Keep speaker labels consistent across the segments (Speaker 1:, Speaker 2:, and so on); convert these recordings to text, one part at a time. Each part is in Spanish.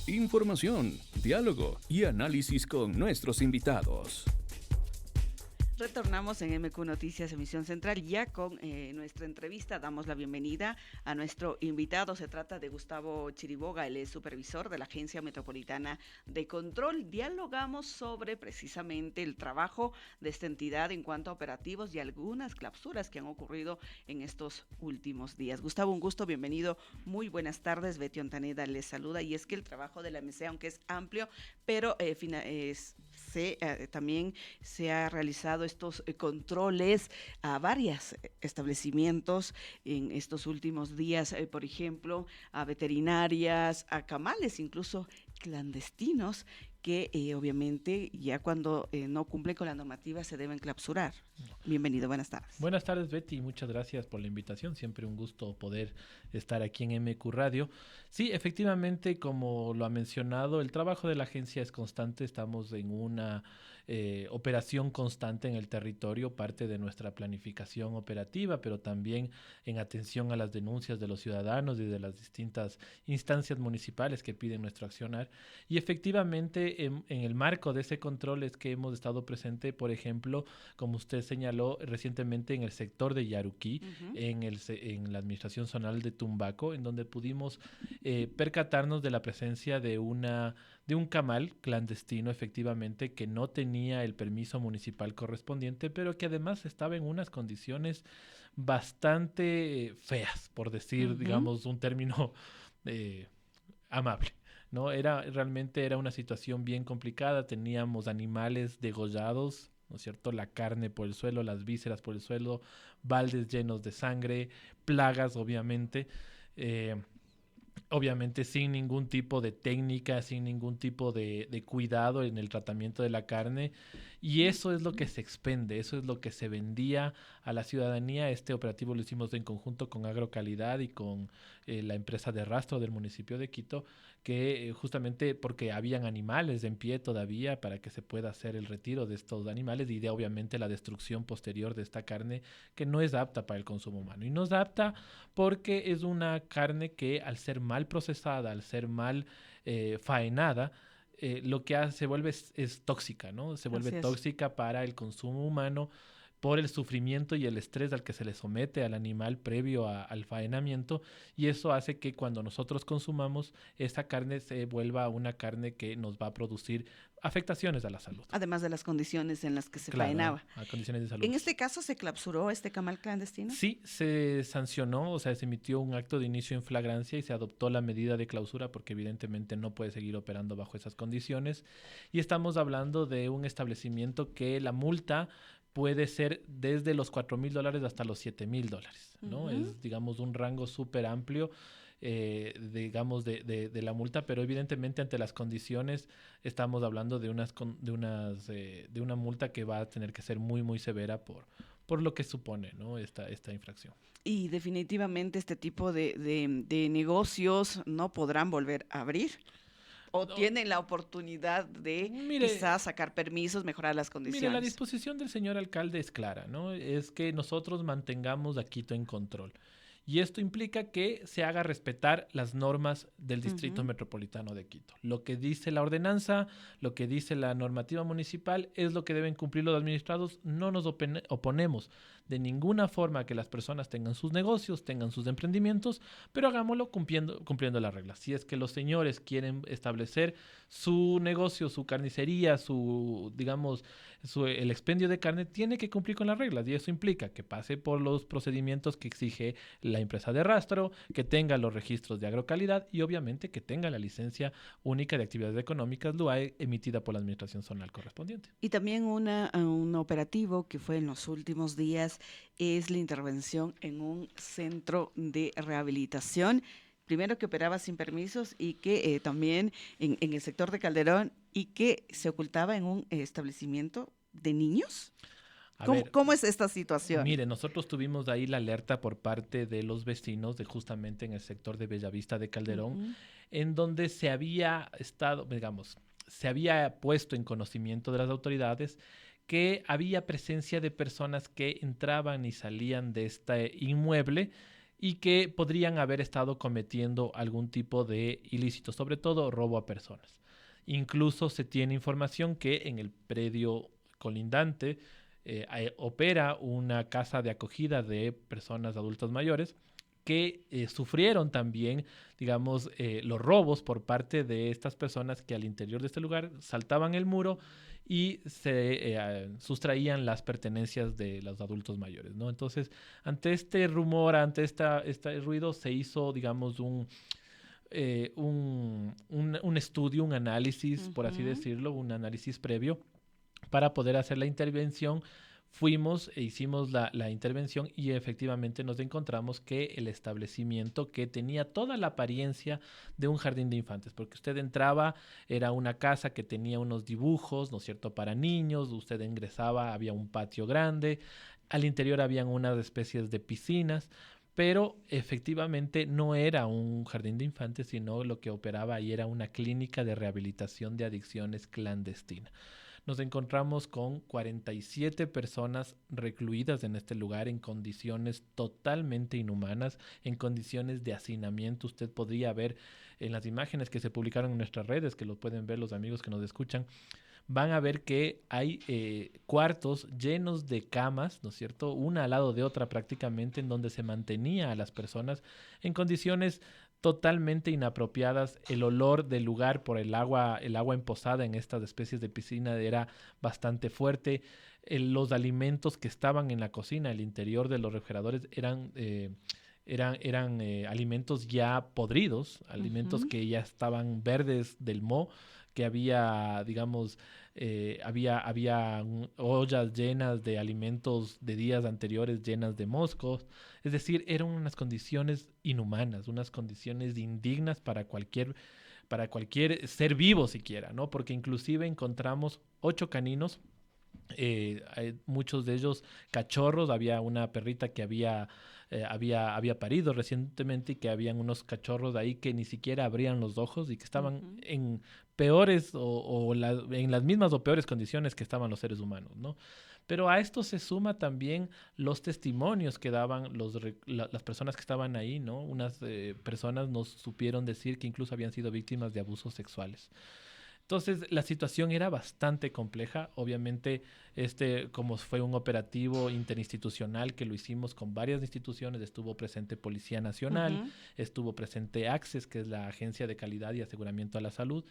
Speaker 1: Información, diálogo y análisis con nuestros invitados.
Speaker 2: Retornamos en MQ Noticias, emisión central, ya con nuestra entrevista. Damos la bienvenida a nuestro invitado. Se trata de Gustavo Chiriboga, él es supervisor de la Agencia Metropolitana de Control. Dialogamos sobre precisamente el trabajo de esta entidad en cuanto a operativos y algunas clausuras que han ocurrido en estos últimos días. Gustavo, un gusto, bienvenido. Muy buenas tardes. Betty Ontaneda les saluda. Y es que el trabajo de la MC, aunque es amplio, pero también se ha realizado estos controles a varios establecimientos en estos últimos días, por ejemplo, a veterinarias, a camales, incluso clandestinos, que obviamente ya cuando no cumplen con la normativa se deben clausurar. Bienvenido, buenas tardes.
Speaker 3: Buenas tardes, Betty, muchas gracias por la invitación. Siempre un gusto poder estar aquí en MQ Radio. Sí, efectivamente, como lo ha mencionado, el trabajo de la agencia es constante. Estamos en una operación constante en el territorio, parte de nuestra planificación operativa, pero también en atención a las denuncias de los ciudadanos y de las distintas instancias municipales que piden nuestro accionar. Y efectivamente, en el marco de ese control es que hemos estado presente, por ejemplo, como usted señaló recientemente en el sector de Yaruquí, en la administración zonal de Tumbaco, en donde pudimos percatarnos de la presencia de un camal clandestino, efectivamente, que no tenía el permiso municipal correspondiente, pero que además estaba en unas condiciones bastante feas, por decir, digamos, un término amable, ¿no? Realmente era una situación bien complicada. Teníamos animales degollados, ¿no es cierto? La carne por el suelo, las vísceras por el suelo, baldes llenos de sangre, plagas, obviamente. Obviamente sin ningún tipo de técnica, sin ningún tipo de cuidado en el tratamiento de la carne. Y eso es lo que se expende, eso es lo que se vendía a la ciudadanía. Este operativo lo hicimos en conjunto con Agrocalidad y con la empresa de rastro del municipio de Quito, que justamente porque habían animales en pie todavía para que se pueda hacer el retiro de estos animales y de obviamente la destrucción posterior de esta carne que no es apta para el consumo humano. Y no es apta porque es una carne que al ser mal procesada, al ser mal faenada, lo que se vuelve es tóxica, ¿no? Se vuelve tóxica para el consumo humano por el sufrimiento y el estrés al que se le somete al animal previo al faenamiento, y eso hace que cuando nosotros consumamos esta carne se vuelva una carne que nos va a producir afectaciones a la salud.
Speaker 2: Además de las condiciones en las que se faenaba.
Speaker 3: A condiciones de salud.
Speaker 2: ¿En este caso se clausuró este camal clandestino?
Speaker 3: Sí, se sancionó, o sea, se emitió un acto de inicio en flagrancia y se adoptó la medida de clausura porque evidentemente no puede seguir operando bajo esas condiciones. Y estamos hablando de un establecimiento que la multa puede ser desde los $4,000 hasta los $7,000, ¿no? Es, digamos, un rango súper amplio, digamos, de la multa, pero evidentemente ante las condiciones estamos hablando de una multa que va a tener que ser muy, muy severa por lo que supone, ¿no? esta infracción.
Speaker 2: Y definitivamente este tipo de negocios no podrán volver a abrir. ¿O tienen la oportunidad de quizás sacar permisos, mejorar las condiciones?
Speaker 3: Mire, la disposición del señor alcalde es clara, ¿no? Es que nosotros mantengamos a Quito en control. Y esto implica que se haga respetar las normas del Distrito Metropolitano de Quito. Lo que dice la ordenanza, lo que dice la normativa municipal es lo que deben cumplir los administrados. No nos oponemos de ninguna forma a que las personas tengan sus negocios, tengan sus emprendimientos, pero hagámoslo cumpliendo las reglas. Si es que los señores quieren establecer su negocio, su carnicería, el expendio de carne, tiene que cumplir con las reglas, y eso implica que pase por los procedimientos que exige la empresa de rastro, que tenga los registros de Agrocalidad y obviamente que tenga la licencia única de actividades económicas LUAE emitida por la administración zonal correspondiente.
Speaker 2: Y también un operativo que fue en los últimos días es la intervención en un centro de rehabilitación, primero que operaba sin permisos y que también en el sector de Calderón, y que se ocultaba en un establecimiento de niños. ¿Cómo es esta situación?
Speaker 3: Mire, nosotros tuvimos ahí la alerta por parte de los vecinos de justamente en el sector de Bellavista de Calderón, en donde se había puesto en conocimiento de las autoridades que había presencia de personas que entraban y salían de este inmueble y que podrían haber estado cometiendo algún tipo de ilícito, sobre todo robo a personas. Incluso se tiene información que en el predio colindante opera una casa de acogida de personas adultas mayores que sufrieron también, digamos, los robos por parte de estas personas que al interior de este lugar saltaban el muro y se sustraían las pertenencias de los adultos mayores, ¿no? Entonces, ante este rumor, ante este ruido, se hizo, digamos, un estudio, un análisis, por así decirlo, un análisis previo para poder hacer la intervención. Fuimos e hicimos la intervención y efectivamente nos encontramos que el establecimiento, que tenía toda la apariencia de un jardín de infantes, porque usted entraba, era una casa que tenía unos dibujos, ¿no es cierto?, para niños, usted ingresaba, había un patio grande, al interior habían unas especies de piscinas, pero efectivamente no era un jardín de infantes, sino lo que operaba ahí era una clínica de rehabilitación de adicciones clandestina. Nos encontramos con 47 personas recluidas en este lugar en condiciones totalmente inhumanas, en condiciones de hacinamiento. Usted podría ver en las imágenes que se publicaron en nuestras redes, que lo pueden ver los amigos que nos escuchan, van a ver que hay cuartos llenos de camas, ¿no es cierto? Una al lado de otra prácticamente, en donde se mantenía a las personas en condiciones totalmente inapropiadas. El olor del lugar por el agua emposada en estas especies de piscina era bastante fuerte. Los alimentos que estaban en la cocina, el interior de los refrigeradores, eran alimentos ya podridos, alimentos que ya estaban verdes del moho, que había, digamos, había ollas llenas de alimentos de días anteriores llenas de moscos. Es decir, eran unas condiciones inhumanas, unas condiciones indignas para cualquier ser vivo siquiera, ¿no? Porque inclusive encontramos 8 caninos, muchos de ellos cachorros. Había una perrita que había parido recientemente y que habían unos cachorros ahí que ni siquiera abrían los ojos y que estaban en peores en las mismas o peores condiciones que estaban los seres humanos, ¿no? Pero a esto se suma también los testimonios que daban las personas que estaban ahí, ¿no? Unas personas nos supieron decir que incluso habían sido víctimas de abusos sexuales. Entonces, la situación era bastante compleja. Obviamente, como fue un operativo interinstitucional que lo hicimos con varias instituciones, estuvo presente Policía Nacional, estuvo presente ACCES, que es la Agencia de Calidad y Aseguramiento a la Salud,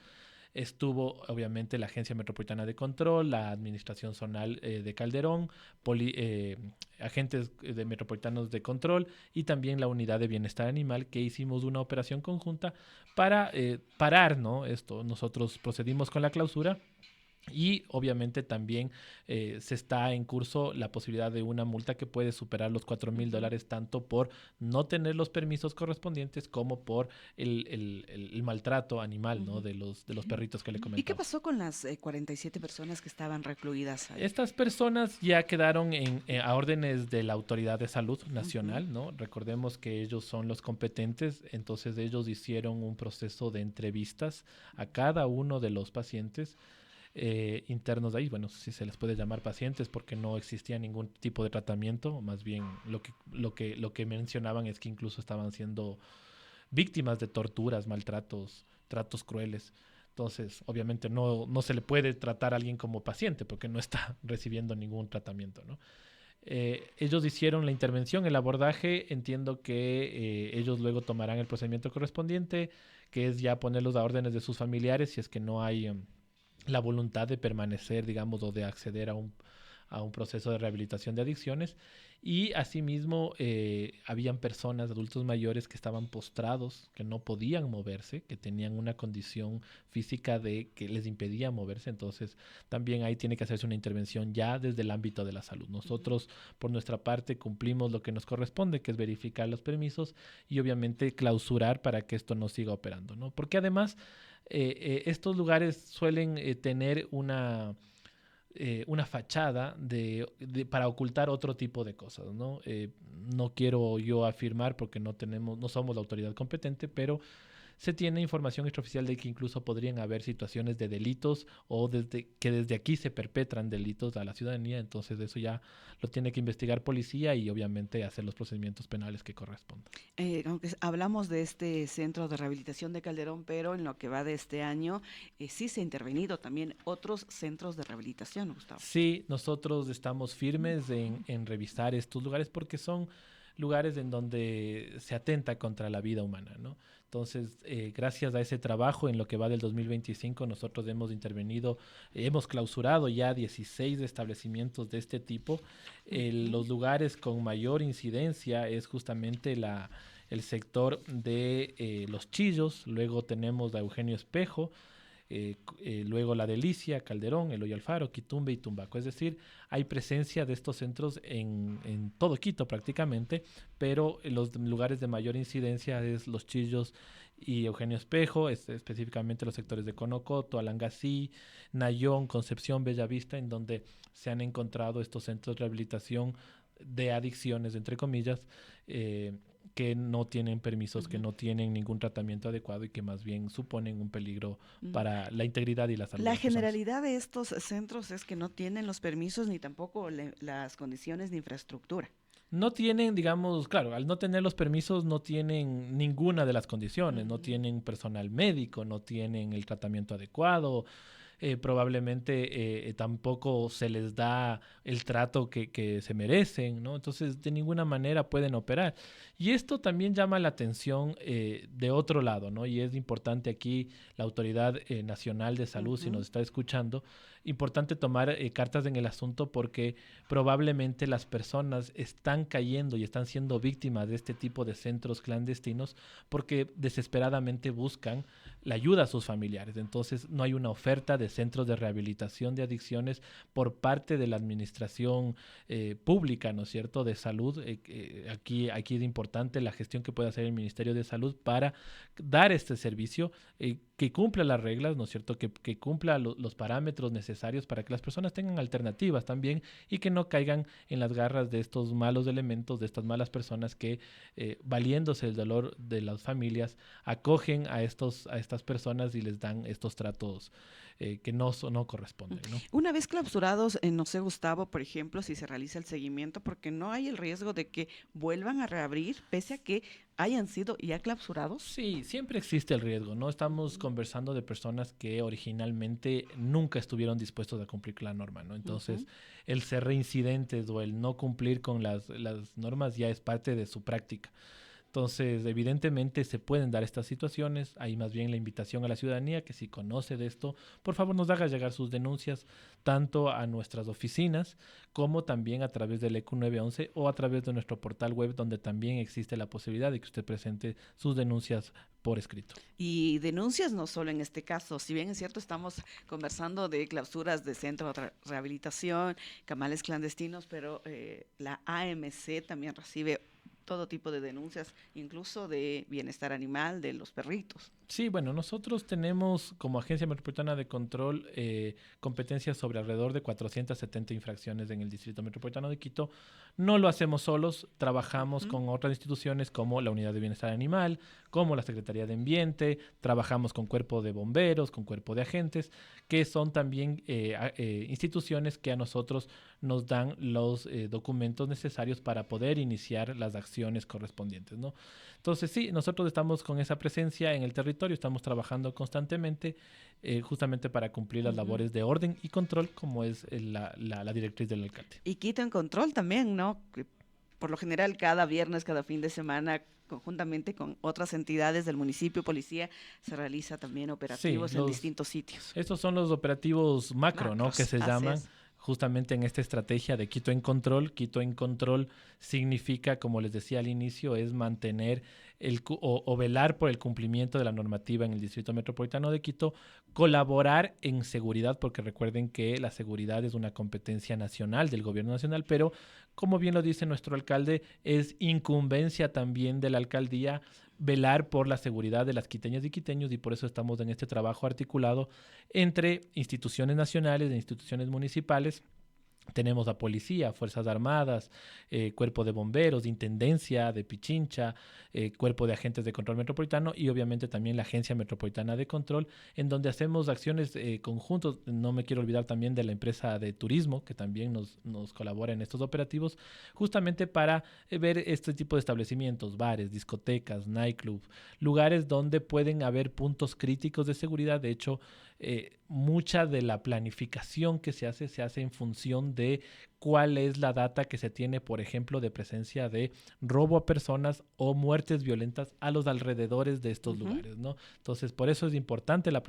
Speaker 3: estuvo obviamente la Agencia Metropolitana de Control, la Administración Zonal de Calderón, agentes metropolitanos de control y también la Unidad de Bienestar Animal, que hicimos una operación conjunta para parar, ¿no?, esto. Nosotros procedimos con la clausura. Y obviamente también se está en curso la posibilidad de una multa que puede superar los $4,000, tanto por no tener los permisos correspondientes como por el maltrato animal, ¿no?, de los perritos que le comentaba.
Speaker 2: ¿Y qué pasó con las 47 personas que estaban recluidas ahí?
Speaker 3: Estas personas ya quedaron a órdenes de la Autoridad de Salud Nacional, ¿no? Recordemos que ellos son los competentes, entonces ellos hicieron un proceso de entrevistas a cada uno de los pacientes internos de ahí. Bueno, si se les puede llamar pacientes porque no existía ningún tipo de tratamiento, más bien lo que mencionaban es que incluso estaban siendo víctimas de torturas, maltratos, tratos crueles. Entonces, obviamente no se le puede tratar a alguien como paciente porque no está recibiendo ningún tratamiento, ¿no? Ellos hicieron la intervención, el abordaje. Entiendo que ellos luego tomarán el procedimiento correspondiente, que es ya ponerlos a órdenes de sus familiares si es que no hay la voluntad de permanecer, digamos, o de acceder a un proceso de rehabilitación de adicciones. Y asimismo habían personas, adultos mayores, que estaban postrados, que no podían moverse, que tenían una condición física que les impedía moverse. Entonces también ahí tiene que hacerse una intervención ya desde el ámbito de la salud. Nosotros, por nuestra parte, cumplimos lo que nos corresponde, que es verificar los permisos y obviamente clausurar para que esto no siga operando, ¿no? Porque además estos lugares suelen tener una fachada para ocultar otro tipo de cosas, ¿no? No quiero yo afirmar porque no somos la autoridad competente, pero se tiene información extraoficial de que incluso podrían haber situaciones de delitos o que desde aquí se perpetran delitos a la ciudadanía. Entonces eso ya lo tiene que investigar policía y obviamente hacer los procedimientos penales que correspondan.
Speaker 2: Aunque hablamos de este centro de rehabilitación de Calderón, pero en lo que va de este año sí se ha intervenido también otros centros de rehabilitación, Gustavo.
Speaker 3: Sí, nosotros estamos firmes en revisar estos lugares porque son lugares en donde se atenta contra la vida humana, ¿no? Entonces, gracias a ese trabajo, en lo que va del 2025, nosotros hemos intervenido, hemos clausurado ya 16 establecimientos de este tipo. Los lugares con mayor incidencia es justamente el sector de Los Chillos, luego tenemos a Eugenio Espejo, luego La Delicia, Calderón, Eloy Alfaro, Quitumbe y Tumbaco. Es decir, hay presencia de estos centros en todo Quito prácticamente, pero en los lugares de mayor incidencia es Los Chillos y Eugenio Espejo, específicamente los sectores de Conocoto, Alangací, Nayón, Concepción, Bellavista, en donde se han encontrado estos centros de rehabilitación de adicciones, entre comillas, que no tienen permisos, que no tienen ningún tratamiento adecuado y que más bien suponen un peligro para la integridad y la salud.
Speaker 2: La generalidad de estos centros es que no tienen los permisos ni tampoco las condiciones de infraestructura.
Speaker 3: No tienen, digamos, claro, al no tener los permisos no tienen ninguna de las condiciones, no tienen personal médico, no tienen el tratamiento adecuado, probablemente tampoco se les da el trato que se merecen, ¿no? Entonces, de ninguna manera pueden operar. Y esto también llama la atención de otro lado, ¿no? Y es importante aquí la Autoridad Nacional de Salud, si nos está escuchando, importante tomar cartas en el asunto porque probablemente las personas están cayendo y están siendo víctimas de este tipo de centros clandestinos porque desesperadamente buscan la ayuda a sus familiares. Entonces no hay una oferta de centros de rehabilitación de adicciones por parte de la administración pública, ¿no es cierto?, de salud. Aquí es importante la gestión que puede hacer el Ministerio de Salud para dar este servicio, que cumpla las reglas, ¿no es cierto?, que cumpla los parámetros necesarios para que las personas tengan alternativas también y que no caigan en las garras de estos malos elementos, de estas malas personas que, valiéndose el dolor de las familias, acogen a estas personas y les dan estos tratos que no corresponden, ¿no?
Speaker 2: Una vez clausurados, no sé, Gustavo, por ejemplo, si se realiza el seguimiento, porque no hay el riesgo de que vuelvan a reabrir pese a que hayan sido ya clausurados.
Speaker 3: Sí, siempre existe el riesgo, ¿no? Estamos conversando de personas que originalmente nunca estuvieron dispuestos a cumplir con la norma, ¿no? Entonces, el ser reincidentes o el no cumplir con las normas ya es parte de su práctica. Entonces, evidentemente se pueden dar estas situaciones. Hay más bien la invitación a la ciudadanía que si conoce de esto, por favor nos haga llegar sus denuncias tanto a nuestras oficinas como también a través del ECU 911 o a través de nuestro portal web, donde también existe la posibilidad de que usted presente sus denuncias por escrito.
Speaker 2: Y denuncias no solo en este caso, si bien es cierto estamos conversando de clausuras de centros de rehabilitación, camales clandestinos, pero la AMC también recibe todo tipo de denuncias, incluso de bienestar animal, de los perritos.
Speaker 3: Sí, bueno, nosotros tenemos como Agencia Metropolitana de Control competencias sobre alrededor de 470 infracciones en el Distrito Metropolitano de Quito. No lo hacemos solos, trabajamos con otras instituciones como la Unidad de Bienestar Animal, como la Secretaría de Ambiente, trabajamos con Cuerpo de Bomberos, con Cuerpo de Agentes, que son también instituciones que a nosotros nos dan los documentos necesarios para poder iniciar las acciones correspondientes, ¿no? Entonces sí, nosotros estamos con esa presencia en el territorio, estamos trabajando constantemente justamente para cumplir las labores de orden y control, como es la directriz del alcalde.
Speaker 2: Y Quito en Control también, ¿no? Por lo general, cada viernes, cada fin de semana, conjuntamente con otras entidades del municipio, policía, se realiza también operativos en distintos sitios.
Speaker 3: Estos son los operativos macro, ¿no?, que se llaman. Justamente en esta estrategia de Quito en Control. Quito en Control significa, como les decía al inicio, es mantener o velar por el cumplimiento de la normativa en el Distrito Metropolitano de Quito, colaborar en seguridad, porque recuerden que la seguridad es una competencia nacional del gobierno nacional, pero como bien lo dice nuestro alcalde, es incumbencia también de la alcaldía velar por la seguridad de las quiteñas y quiteños, y por eso estamos en este trabajo articulado entre instituciones nacionales e instituciones municipales Tenemos a policía, Fuerzas Armadas, Cuerpo de Bomberos, Intendencia de Pichincha, Cuerpo de Agentes de Control Metropolitano y obviamente también la Agencia Metropolitana de Control, en donde hacemos acciones conjuntos. No me quiero olvidar también de la empresa de turismo, que también nos colabora en estos operativos, justamente para ver este tipo de establecimientos, bares, discotecas, nightclub, lugares donde pueden haber puntos críticos de seguridad. De hecho, mucha de la planificación que se hace en función de cuál es la data que se tiene, por ejemplo, de presencia de robo a personas o muertes violentas a los alrededores de estos lugares, ¿no? Entonces, por eso es importante la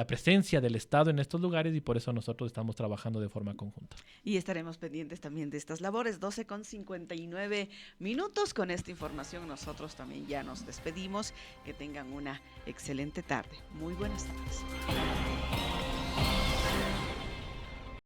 Speaker 3: presencia del Estado en estos lugares y por eso nosotros estamos trabajando de forma conjunta.
Speaker 2: Y estaremos pendientes también de estas labores. 12:59. Con esta información nosotros también ya nos despedimos. Que tengan una excelente tarde. Muy buenas tardes.